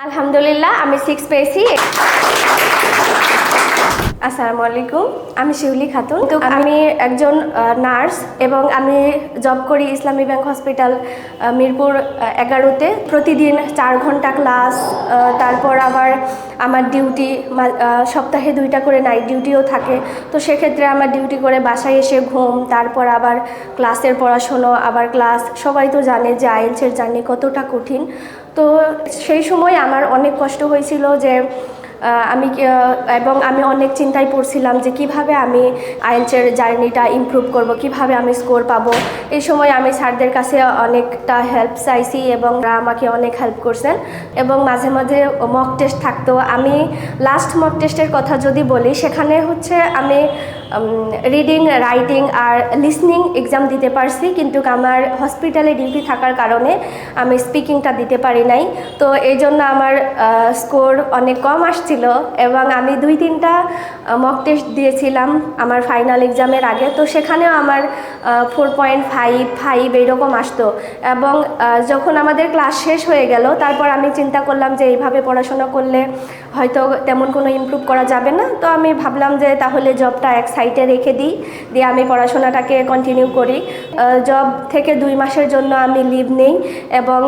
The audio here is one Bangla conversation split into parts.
আলহামদুলিল্লাহ আমি 6 পেয়েছি। আসসালামু আলাইকুম, আমি শিউলি খাতুন। তো আমি একজন নার্স এবং আমি জব করি ইসলামী ব্যাংক হসপিটাল মিরপুর 11-তে। প্রতিদিন 4 ঘন্টা ক্লাস, তারপর আবার আমার ডিউটি সপ্তাহে 2টা করে নাইট ডিউটিও থাকে। তো সেক্ষেত্রে আমার ডিউটি করে বাসায় এসে ঘুম, তারপর আবার ক্লাসের পড়াশোনা, আবার ক্লাস। সবাই তো জানে যে আইএলটিএস জার্নি কতটা কঠিন। তো সেই সময় আমার অনেক কষ্ট হয়েছিল যে আমি অনেক চিন্তায় পড়ছিলাম যে কিভাবে আমি আইএলটিএস জার্নিটা ইমপ্রুভ করব, কিভাবে আমি স্কোর পাবো। এই সময় আমি স্যারদের কাছে অনেকটা হেল্প চাইছি এবং তারা আমাকে অনেক হেল্প করছেন এবং মাঝে মাঝে মক টেস্ট থাকতো। আমি লাস্ট মক টেস্টের কথা যদি বলি, সেখানে হচ্ছে আমি রিডিং, রাইটিং আর লিসনিং এক্সাম দিতে পারছি, কিন্তু আমার হসপিটালে ডিউটি থাকার কারণে আমি স্পিকিংটা দিতে পারি নাই। তো এই জন্য আমার স্কোর অনেক কম আসছিল এবং আমি 2-3টা মক টেস্ট দিয়েছিলাম আমার ফাইনাল এক্সামের আগে। তো সেখানেও আমার 4.55 এইরকম আসতো এবং যখন আমাদের ক্লাস শেষ হয়ে গেল, তারপর আমি চিন্তা করলাম যে এইভাবে পড়াশোনা করলে হয়তো তেমন কোনো ইমপ্রুভ করা যাবে না। তো আমি ভাবলাম যে তাহলে জবটা এক সাইডে রেখে দিয়ে আমি পড়াশোনাটাকে কন্টিনিউ করি। জব থেকে 2 মাসের জন্য আমি লিভ নেই এবং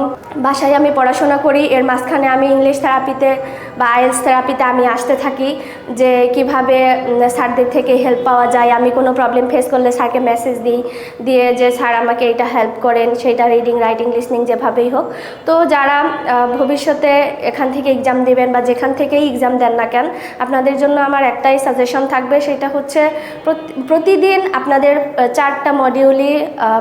বাসায় আমি পড়াশোনা করি। এর মাঝখানে আমি ইংলিশ থেরাপিতে বা আইএলটিএস থেরাপিতে আমি আসতে থাকি যে কিভাবে স্যারদের থেকে হেল্প পাওয়া যায়। আমি কোনো প্রবলেম ফেস করলে স্যারকে মেসেজ দিয়ে যে স্যার আমাকে এটা হেল্প করেন, সেটা রিডিং, রাইটিং, লিসনিং যেভাবেই হোক। তো যারা ভবিষ্যতে এখান থেকে এক্সাম দেবেন বা যেখান থেকেই এক্সাম দেন না কেন, আপনাদের জন্য আমার একটাই সাজেশন থাকবে, সেটা হচ্ছে প্রতিদিন আপনাদের 4টা মডিউলই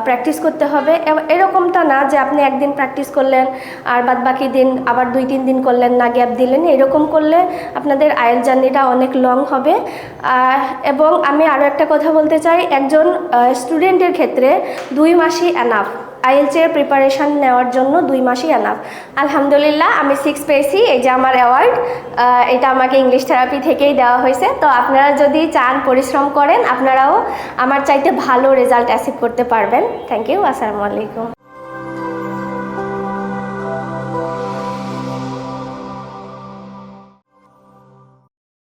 প্র্যাকটিস করতে হবে। এরকমটা না যে আপনি একদিন প্র্যাকটিস করলেন আর বাকি দিন আবার 2-3 দিন করলেন না, গ্যাপ দিলেন। এরকম করলে আপনাদের আইএলটিএস জার্নিটা অনেক লং হবে। এবং আমি আরও একটা কথা বলতে চাই, একজন স্টুডেন্টের ক্ষেত্রে 2 মাসই এনাফ। আইএলটিএস প্রিপারেশান নেওয়ার জন্য 2 মাসই এনাফ। আলহামদুলিল্লাহ আমি 6 পেয়েছি। এই যে আমার অ্যাওয়ার্ড, এটা আমাকে ইংলিশ থেরাপি থেকেই দেওয়া হয়েছে। তো আপনারা যদি চান, পরিশ্রম করেন, আপনারাও আমার চাইতে ভালো রেজাল্ট অ্যাচিভ করতে পারবেন। Thank you. আসসালামু আলাইকুম।